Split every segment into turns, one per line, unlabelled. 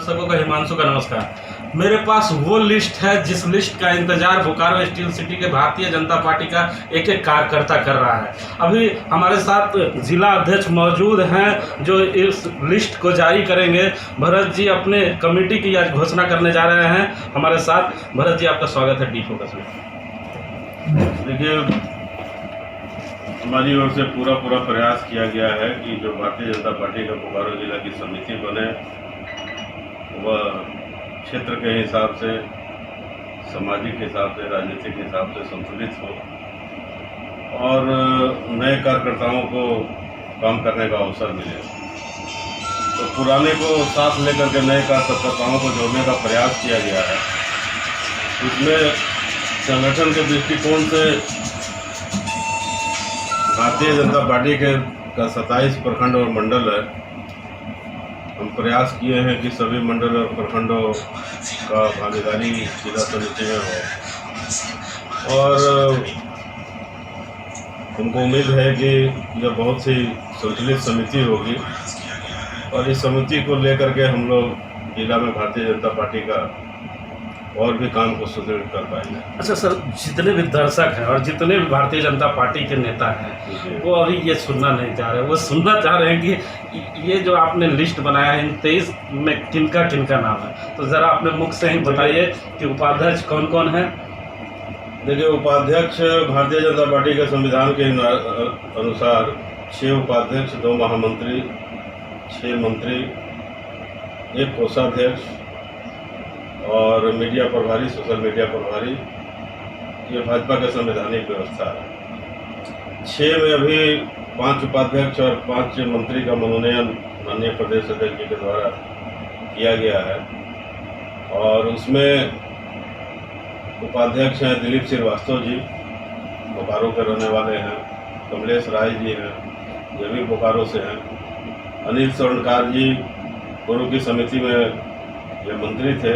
दर्शकों का हिमांशु का नमस्कार। मेरे पास वो लिस्ट है जिस लिस्ट का इंतजार बोकारो स्टील सिटी के भारतीय जनता पार्टी का एक एक कार्यकर्ता कर रहा है। अभी हमारे साथ जिला अध्यक्ष मौजूद हैं जो इस लिस्ट को जारी करेंगे। भरत जी अपने कमेटी की आज घोषणा करने जा रहे हैं हमारे साथ। भरत जी, आपका स्वागत है डी फोकस में।
देखिए, हमारी ओर से पूरा प्रयास किया गया है कि जो भारतीय जनता पार्टी का बोकारो जिला की समिति बने वह क्षेत्र के हिसाब से, सामाजिक हिसाब से, राजनीतिक हिसाब से संतुलित हो और नए कार्यकर्ताओं को काम करने का अवसर मिले। तो पुराने को साथ लेकर के नए कार्यकर्ताओं को जोड़ने का प्रयास किया गया है। इसमें संगठन के दृष्टिकोण से भारतीय जनता पार्टी का 27 प्रखंड और मंडल है। हम प्रयास किए हैं कि सभी मंडल और प्रखंडों का भागीदारी जिला समिति में हो और हमको उम्मीद है कि यह बहुत सी संतुलित समिति होगी और इस समिति को लेकर के हम लोग जिला में भारतीय जनता पार्टी का और भी काम को सुदृढ़ कर पाएंगे।
अच्छा सर, जितने भी दर्शक हैं और जितने भी भारतीय जनता पार्टी के नेता हैं वो अभी ये सुनना नहीं चाह रहे, वो सुनना चाह रहे हैं कि ये जो आपने लिस्ट बनाया है इन 23 में किनका किनका नाम है। तो ज़रा अपने मुख से ही बताइए कि उपाध्यक्ष कौन कौन है।
देखिए, उपाध्यक्ष भारतीय जनता पार्टी के संविधान के अनुसार 6 उपाध्यक्ष, 2 महामंत्री, 6 मंत्री, 1 कोषाध्यक्ष और मीडिया प्रभारी, सोशल मीडिया प्रभारी। ये भाजपा का संवैधानिक व्यवस्था है। 6 में अभी 5 उपाध्यक्ष और 5 मंत्री का मनोनयन माननीय प्रदेश अध्यक्ष जी के द्वारा किया गया है और उसमें उपाध्यक्ष हैं दिलीप श्रीवास्तव जी, बोकारो के रहने वाले हैं। कमलेश राय जी हैं, ये भी बोकारो से हैं। अनिल स्वर्णकार जी पूर्व की समिति में ये मंत्री थे,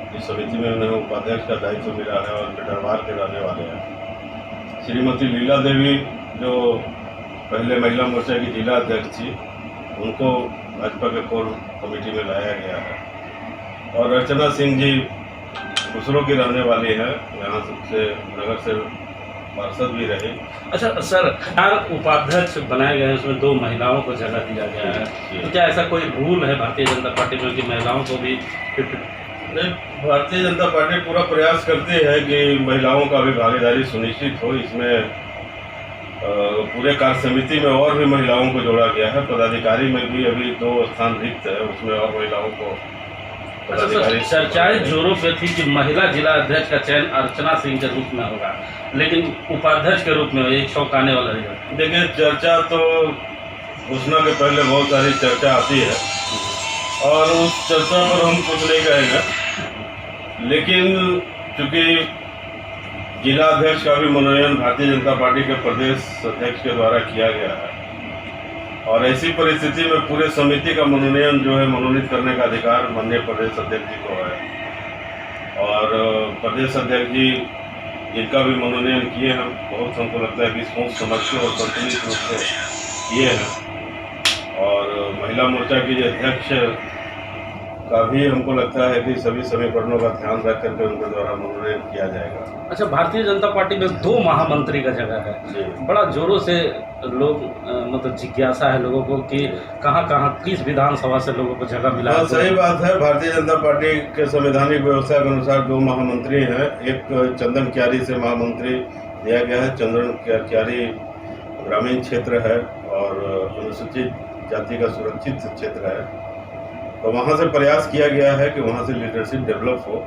इस समिति में उन्हें उपाध्यक्ष का दायित्व मिला है और बिटरवार के रहने वाले हैं। श्रीमती लीला देवी जो पहले महिला मोर्चा की जिला अध्यक्ष थी, उनको भाजपा के कोर कमेटी में लाया गया है। और अर्चना सिंह जी खुसरो की रहने वाली है, यहाँ से नगर से पार्षद भी रहे।
अच्छा सर, 4 उपाध्यक्ष बनाए गए हैं, उसमें 2 महिलाओं को जगह दिया गया है। तो क्या ऐसा कोई रूल है भारतीय जनता पार्टी में कि महिलाओं को भी
नहीं, भारतीय जनता पार्टी पूरा प्रयास करती है कि महिलाओं का भी भागीदारी सुनिश्चित हो। इसमें पूरे कार्य समिति में और भी महिलाओं को जोड़ा गया है। पदाधिकारी में भी अभी 2 स्थान रिक्त है, उसमें और महिलाओं को पदाधिकारी।
चर्चाएं जोरों पे थी कि महिला जिला अध्यक्ष का चयन अर्चना सिंह के रूप में होगा, लेकिन उपाध्यक्ष के रूप में एक चौंकाने वाला रिजल्ट।
देखिए, चर्चा तो घोषणा के पहले बहुत सारी चर्चा आती है और उस चर्चा पर हम कुछ नहीं कहेंगे, लेकिन चूँकि जिला अध्यक्ष का भी मनोनयन भारतीय जनता पार्टी के प्रदेश अध्यक्ष के द्वारा किया गया है और ऐसी परिस्थिति में पूरे समिति का मनोनयन जो है, मनोनीत करने का अधिकार माननीय प्रदेश अध्यक्ष जी को है। और प्रदेश अध्यक्ष जी जिनका भी मनोनयन किए हैं, बहुत हमको लगता है कि सोच समझ के और संतुलित रूप से किए हैं। और महिला मोर्चा की अध्यक्ष का भी हमको लगता है कि सभी समीकरणों का ध्यान रख करके उनके द्वारा मनोनयन किया जाएगा।
अच्छा, भारतीय जनता पार्टी में 2 महामंत्री का जगह है। बड़ा जोरों से लोग मतलब जिज्ञासा है लोगों को कि कहाँ कहाँ किस विधानसभा से लोगों को जगह मिला है।
सही बात है। भारतीय जनता पार्टी के संवैधानिक व्यवस्था के अनुसार 2 महामंत्री हैं। एक चंदन क्यारी से महामंत्री दिया गया है। चंदन क्यारी ग्रामीण क्षेत्र है और अनुसूचित जाति का सुरक्षित क्षेत्र है, तो वहाँ से प्रयास किया गया है कि वहाँ से लीडरशिप डेवलप हो।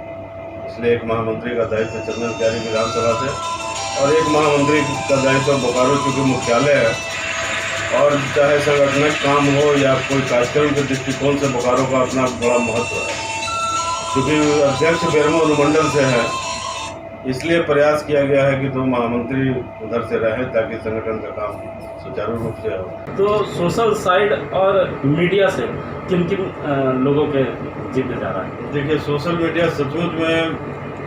इसलिए एक महामंत्री का दायित्व चंदन क्यारी विधानसभा से और एक महामंत्री का दायित्व बोकारो चूँकि मुख्यालय है और चाहे संगठनिक काम हो या कोई कार्यक्रम के दृष्टिकोण से बोकारो का अपना बड़ा महत्व है। क्योंकि अध्यक्ष बेरमो अनुमंडल से है, इसलिए प्रयास किया गया है कि 2 महामंत्री उधर से रहें ताकि संगठन का काम सुचारू रूप से हो।
तो सोशल साइड और मीडिया से किन किन लोगों के जीतने जा रहा है?
देखिए, सोशल मीडिया सचमुच में,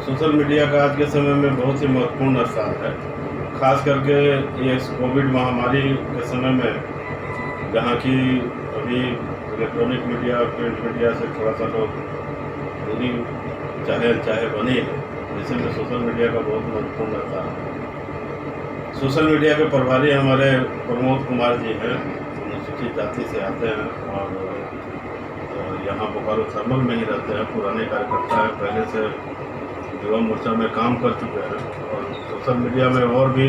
सोशल मीडिया का आज के समय में बहुत ही महत्वपूर्ण स्थान है। खास करके ये कोविड महामारी के समय में, जहाँ की अभी इलेक्ट्रॉनिक मीडिया और प्रिंट मीडिया से थोड़ा सा लोग दूरी चाहे बने हैं, जैसे में सोशल मीडिया का बहुत महत्वपूर्ण रहता है। सोशल मीडिया के प्रभारी हमारे प्रमोद कुमार जी हैं, अनुसूचित जाति से आते हैं और यहाँ बोकारो थर्मल में ही रहते हैं, पुराने कार्यकर्ता हैं, पहले से युवा मोर्चा में काम कर चुके हैं और सोशल मीडिया में और भी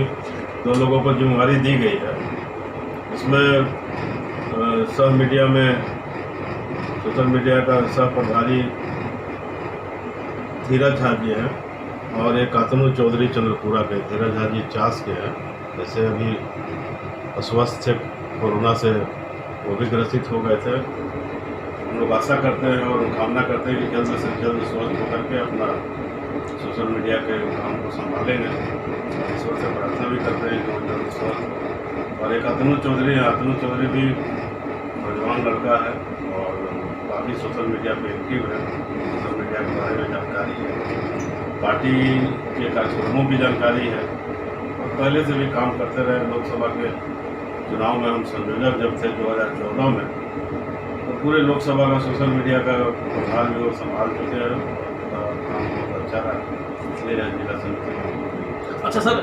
2 लोगों को जिम्मेदारी दी गई है। इसमें सब मीडिया में सोशल मीडिया का सह प्रभारी धीरज झा जी हैं और एक कातनू चौधरी चंद्रपुरा के। धीरज झा जी चास के हैं, जैसे अभी अस्वस्थ थे कोरोना से, वो भी ग्रसित हो गए थे। हम लोग आशा करते हैं और कामना करते हैं कि जल्द से जल्द स्वस्थ होकर के अपना सोशल मीडिया के काम को संभालेंगे। ईश्वर से प्रार्थना भी करते हैं कि वो जल्द स्वस्थ। और एक अतनु चौधरी भी नौजवान लड़का है और काफ़ी सोशल मीडिया पे एक्टिव है, सोशल मीडिया के बारे में जानकारी है, पार्टी के कार्यक्रमों की जानकारी है और पहले से भी काम करते रहे। लोकसभा के चुनाव में हम संयोजक जब थे 2014 में, तो पूरे लोकसभा का सोशल मीडिया का प्रभार भी वो संभाल चुके हैं और काम बहुत अच्छा रहा, इसलिए जिला समिति में।
अच्छा सर,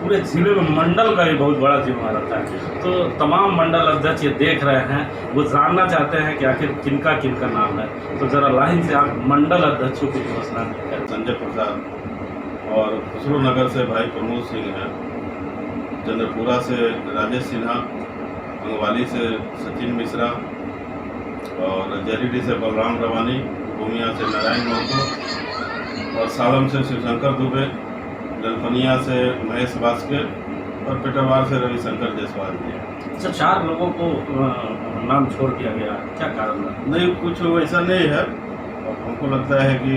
पूरे जिले में मंडल का भी बहुत बड़ा जिम्मा रहता है, तो तमाम मंडल अध्यक्ष ये देख रहे हैं, वो जानना चाहते हैं कि आखिर किनका किनका नाम है, तो ज़रा लाइन से आप मंडल अध्यक्षों की घोषणा करें।
संजय प्रसाद और खुसरो नगर से भाई प्रमोद सिंह हैं, चंद्रपुरा से राजेश सिन्हा, गंगवाली से सचिन मिश्रा और जरीडी से बलराम रवानी, भूमिया से नारायण महतो और सालम से शिवशंकर दुबे, जलपनिया से महेश बास्के और पेटरवार से रविशंकर जायसवाल जी।
अच्छा, 4 लोगों को नाम छोड़ दिया गया, क्या कारण है?
नहीं, कुछ वैसा नहीं है और हमको लगता है कि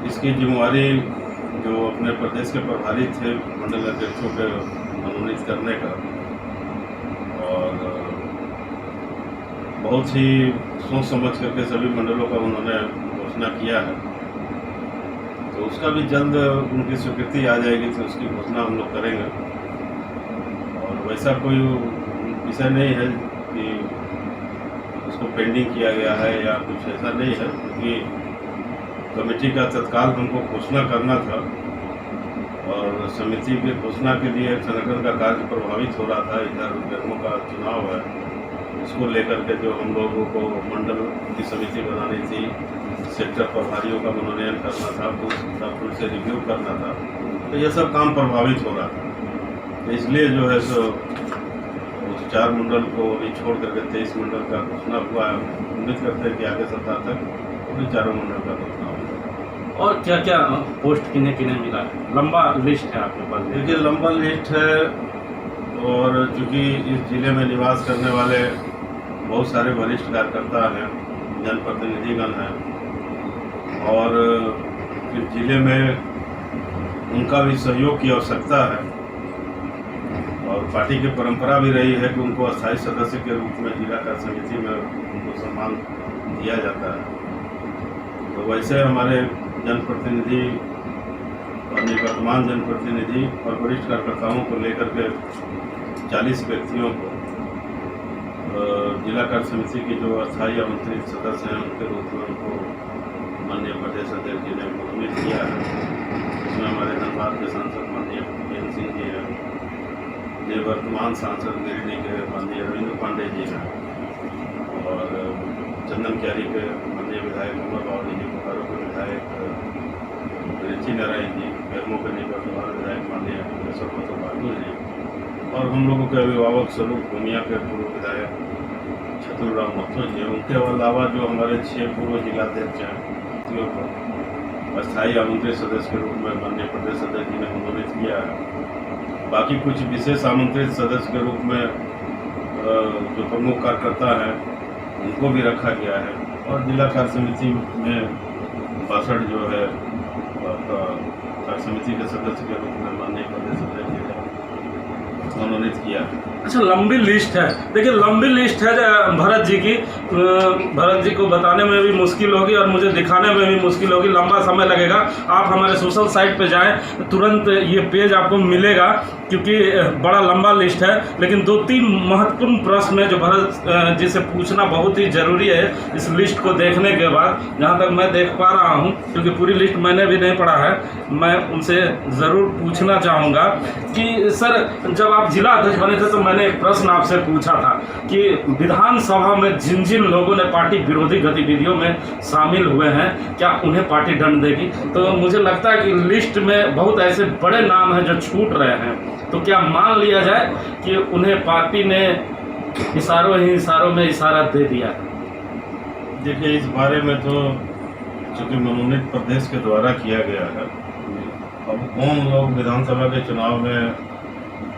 इसकी जिम्मेवारी जो अपने प्रदेश के प्रभारी थे मंडल अध्यक्षों के मनोनीत करने का, और बहुत ही सोच समझ करके सभी मंडलों का उन्होंने घोषणा किया है, तो उसका भी जल्द उनकी स्वीकृति आ जाएगी तो उसकी घोषणा हम लोग करेंगे। और वैसा कोई विषय नहीं है कि उसको पेंडिंग किया गया है या कुछ ऐसा नहीं है, क्योंकि कमेटी का तत्काल हमको घोषणा करना था और समिति की घोषणा के लिए संगठन का कार्य प्रभावित हो रहा था। इधर गर्मों का चुनाव है, उसको लेकर के जो हम लोगों को मंडल की समिति बनानी थी, सेक्टर प्रभारियों का मनोनयन करना था, फिर से रिव्यू करना था, तो ये सब काम प्रभावित हो रहा था। तो इसलिए जो है सो उस 4 मंडल को अभी छोड़ करके 23 मंडल का घोषणा हुआ है। उम्मीद करते हैं कि आगे सप्ताह तक अभी 4 मंडल का घोषणा होगा।
और क्या क्या पोस्ट किन्हें किन्हें मिला है? लंबा लिस्ट है आपके पास?
देखिए, लंबा लिस्ट है और चूँकि इस जिले में निवास करने वाले बहुत सारे वरिष्ठ कार्यकर्ता हैं, जनप्रतिनिधिगण हैं और इस जिले में उनका भी सहयोग की आवश्यकता है और पार्टी की परंपरा भी रही है कि उनको अस्थायी सदस्य के रूप में जिला कार्य समिति में उनको सम्मान दिया जाता है। तो वैसे हमारे जनप्रतिनिधि और निवर्तमान जनप्रतिनिधि और वरिष्ठ कार्यकर्ताओं को लेकर के 40 व्यक्तियों को जिला कार्य समिति की जो अस्थायी आमंत्रित सदस्य हैं उनके रूप में उनको माननीय प्रदेश अध्यक्ष जी ने मनोनीत किया है। इसमें हमारे धनबाद के सांसद माननीय प्रेम सिंह जी हैं, निवर्तमान सांसद गिरिडीह के माननीय रविंद्र पांडे जी हैं और चंदन क्यारी के माननीय विधायक उमर बावली जी, बोकारो के विधायक रिची नारायण जी, बेरमो के निवर्तमान विधायक माननीय केशव बाबू जी और हम लोगों के अभिभावक स्वरूप भूमिया के पूर्व विधायक छतुराम महतो जी। उनके अलावा जो हमारे 6 पूर्व जिलाध्यक्ष हैं को अस्थायी आमंत्रित सदस्य के रूप में माननीय प्रदेश अध्यक्ष जी ने मनोनीत किया है। बाकी कुछ विशेष आमंत्रित सदस्य के रूप में जो प्रमुख कार्यकर्ता हैं उनको भी रखा गया है और जिला कार्य समिति में 62 जो है कार्य समिति के सदस्य के रूप में माननीय प्रदेश अध्यक्ष जी ने मनोनीत किया।
अच्छा, लंबी लिस्ट है। देखिए, लंबी लिस्ट है भरत जी की, भरत जी को बताने में भी मुश्किल होगी और मुझे दिखाने में भी मुश्किल होगी, लंबा समय लगेगा। आप हमारे सोशल साइट पे जाएं, तुरंत ये पेज आपको मिलेगा, क्योंकि बड़ा लंबा लिस्ट है। लेकिन 2-3 महत्वपूर्ण प्रश्न है जो भरत जी से पूछना बहुत ही ज़रूरी है इस लिस्ट को देखने के बाद, जहाँ तक मैं देख पा रहा हूँ, क्योंकि पूरी लिस्ट मैंने भी नहीं पढ़ा है। मैं उनसे ज़रूर पूछना चाहूँगा कि सर, जब आप जिला अध्यक्ष बने थे तो मैंने एक प्रश्न आपसे पूछा था कि विधानसभा में जिन जिन लोगों ने पार्टी विरोधी गतिविधियों में शामिल हुए हैं, क्या उन्हें पार्टी दंड देगी? तो मुझे लगता है कि लिस्ट में बहुत ऐसे बड़े नाम हैं जो छूट रहे हैं, तो क्या मान लिया जाए कि उन्हें पार्टी ने इशारों ही इशारों में इशारा दे दिया?
देखिए, इस बारे में तो चूँकि मनोनीत प्रदेश के द्वारा किया गया है, अब कौन लोग विधानसभा के चुनाव में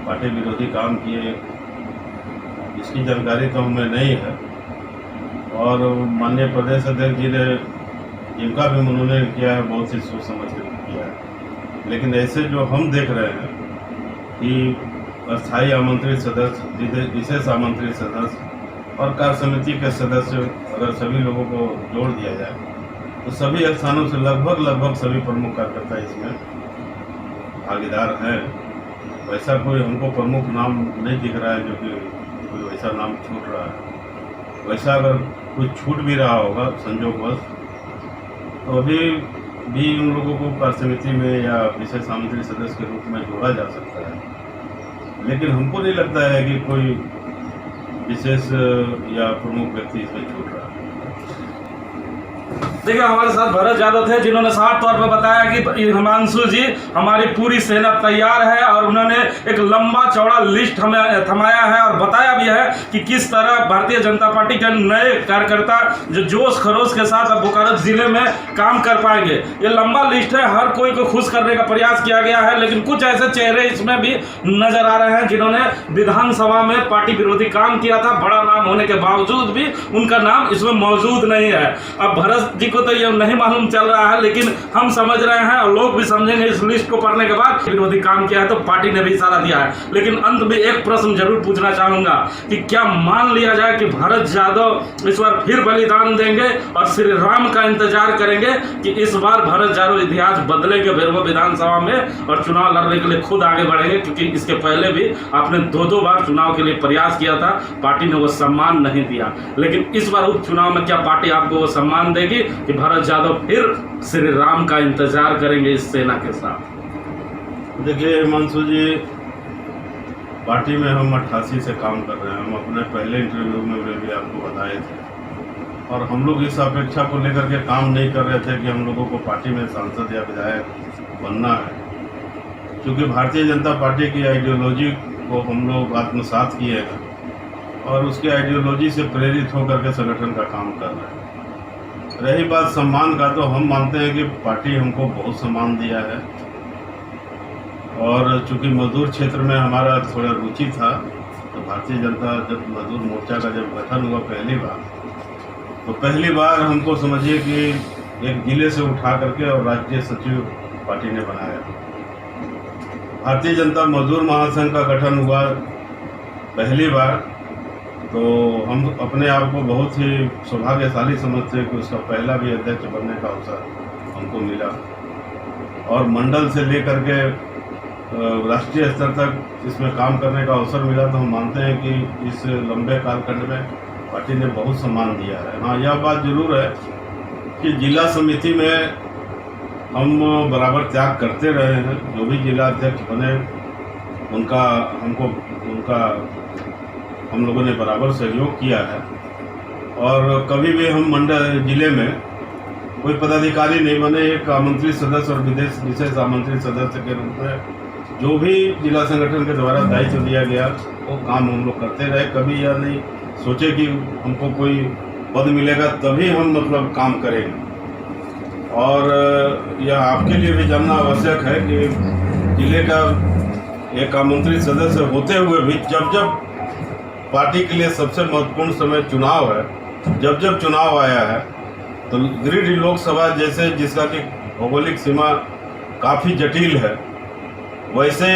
पार्टी विरोधी काम किए, इसकी जानकारी तो हमें नहीं है। और माननीय प्रदेश अध्यक्ष जी ने जिनका भी मनोनयन किया है बहुत सी सोच समझ कर किया है, लेकिन ऐसे जो हम देख रहे हैं कि अस्थायी आमंत्रित सदस्य, विशेष आमंत्रित सदस्य और कार्य समिति के सदस्य, अगर सभी लोगों को जोड़ दिया जाए तो सभी स्थानों से लगभग सभी प्रमुख कार्यकर्ता इसमें भागीदार हैं। वैसा कोई हमको प्रमुख नाम नहीं दिख रहा है जो कि कोई वैसा नाम छूट रहा है। वैसा अगर कुछ छूट भी रहा होगा संयोगवश, तो अभी भी उन लोगों को कार्य समिति में या विशेष आमंत्रित सदस्य के रूप में जोड़ा जा सकता है। लेकिन हमको नहीं लगता है कि कोई विशेष या प्रमुख व्यक्ति इसमें छूट रहा है।
देखिए, हमारे साथ भरत यादव थे जिन्होंने साफ तौर पर बताया कि हिमांशु जी, हमारी पूरी सेना तैयार है, और उन्होंने एक लंबा चौड़ा लिस्ट हमें थमाया है और बताया भी है कि किस तरह भारतीय जनता पार्टी के नए कार्यकर्ता जो जोश खरोश के साथ अब बोकारो जिले में काम कर पाएंगे। ये लंबा लिस्ट है, हर कोई को खुश करने का प्रयास किया गया है, लेकिन कुछ ऐसे चेहरे इसमें भी नजर आ रहे हैं जिन्होंने विधानसभा में पार्टी विरोधी काम किया था, बड़ा नाम होने के बावजूद भी उनका नाम इसमें मौजूद नहीं है। अब भरत जी को तो ये नहीं मालूम चल रहा है, लेकिन हम समझ रहे हैं और लोग भी समझेंगे इस लिस्ट को पढ़ने के बाद विरोधी काम किया है तो पार्टी ने भी इशारा दिया है। लेकिन अंत में एक प्रश्न जरूर पूछना चाहूंगा कि क्या मान लिया जाए कि भरत यादव इस बार फिर बलिदान देंगे और श्री राम का इंतजार करेंगे कि इस बार भरत यादव इतिहास बदलेंगे बेरवा विधानसभा में और चुनाव लड़ने के लिए खुद आगे बढ़ेंगे? क्योंकि इसके पहले भी आपने 2 बार चुनाव के लिए प्रयास किया था, पार्टी ने वो सम्मान नहीं दिया, लेकिन इस बार उपचुनाव में क्या पार्टी आपको वो सम्मान देगी कि भरत यादव फिर श्री राम का इंतजार करेंगे इस सेना के साथ?
देखिए हिमांशु जी, पार्टी में हम 88 से काम कर रहे हैं। हम अपने पहले इंटरव्यू में भी आपको बताए थे, और हम लोग इस अपेक्षा को लेकर के काम नहीं कर रहे थे कि हम लोगों को पार्टी में सांसद या विधायक बनना है, क्योंकि भारतीय जनता पार्टी की आइडियोलॉजी को हम लोग आत्मसात किए हैं और उसकी आइडियोलॉजी से प्रेरित होकर के संगठन का काम कर रहे हैं। रही बात सम्मान का, तो हम मानते हैं कि पार्टी हमको बहुत सम्मान दिया है, और चूंकि मजदूर क्षेत्र में हमारा थोड़ा रुचि था, तो भारतीय जनता मजदूर मोर्चा का जब गठन हुआ पहली बार हमको समझिए कि एक जिले से उठा करके और राष्ट्रीय सचिव पार्टी ने बनाया। भारतीय जनता मजदूर महासंघ का गठन हुआ पहली बार, तो हम अपने आप को बहुत ही सौभाग्यशाली समझते हैं कि उसका पहला भी अध्यक्ष बनने का अवसर हमको मिला, और मंडल से लेकर के राष्ट्रीय स्तर तक इसमें काम करने का अवसर मिला। तो हम मानते हैं कि इस लंबे कालखंड में पार्टी ने बहुत सम्मान दिया है। हाँ, यह बात जरूर है कि जिला समिति में हम बराबर त्याग करते रहे हैं। जो भी जिला अध्यक्ष बने हम लोगों ने बराबर सहयोग किया है, और कभी भी हम मंडल जिले में कोई पदाधिकारी नहीं बने। एक आमंत्रित सदस्य और विशेष आमंत्रित सदस्य के रूप में जो भी जिला संगठन के द्वारा दायित्व दिया गया वो काम हम लोग करते रहे। कभी यह नहीं सोचे कि हमको कोई पद मिलेगा तभी हम मतलब काम करेंगे। और यह आपके लिए भी जानना आवश्यक है कि जिले का एक आमंत्रित सदस्य होते हुए भी जब पार्टी के लिए सबसे महत्वपूर्ण समय चुनाव है, जब चुनाव आया है, तो गिरिडीह लोकसभा जैसे जिसका कि भौगोलिक सीमा काफ़ी जटिल है, वैसे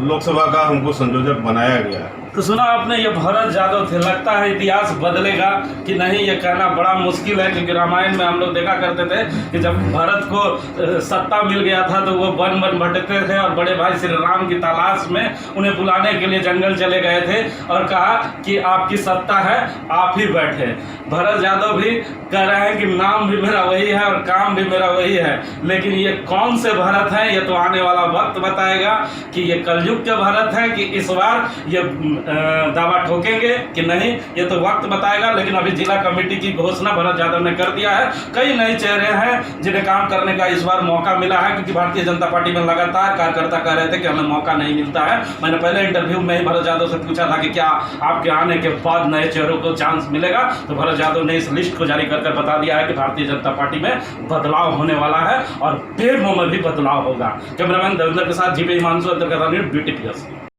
लोकसभा का हमको संयोजक बनाया गया है।
तो सुना आपने, ये भरत यादव थे। लगता है इतिहास बदलेगा कि नहीं, ये कहना बड़ा मुश्किल है, क्योंकि रामायण में हम लोग देखा करते थे कि जब भरत को सत्ता मिल गया था तो वो वन वन भटकते थे और बड़े भाई श्री राम की तलाश में उन्हें बुलाने के लिए जंगल चले गए थे और कहा कि आपकी सत्ता है, आप ही बैठे। भरत यादव भी कह रहे हैं कि नाम भी मेरा वही है और काम भी मेरा वही है, लेकिन ये कौन से भरत हैं ये तो आने वाला वक्त बताएगा कि ये कलयुग के भरत हैं कि इस बार ये दावा ठोकेंगे कि नहीं, ये तो वक्त बताएगा। लेकिन अभी जिला कमेटी की घोषणा भरत यादव ने कर दिया है। कई नए चेहरे हैं जिन्हें काम करने का इस बार मौका मिला है, क्योंकि भारतीय जनता पार्टी में लगातार कार्यकर्ता कह रहे थे कि हमें मौका नहीं मिलता है। मैंने पहले इंटरव्यू में ही भरत यादव से पूछा था कि क्या आपके आने के बाद नए चेहरों को चांस मिलेगा, तो भरत यादव ने इस लिस्ट को जारी कर बता दिया है कि भारतीय जनता पार्टी में बदलाव होने वाला है और पेड़ों में भी बदलाव होगा। कैमरामैन देवेंद्र के साथ जीपी हिमांशु, अंतर्गत BTPS।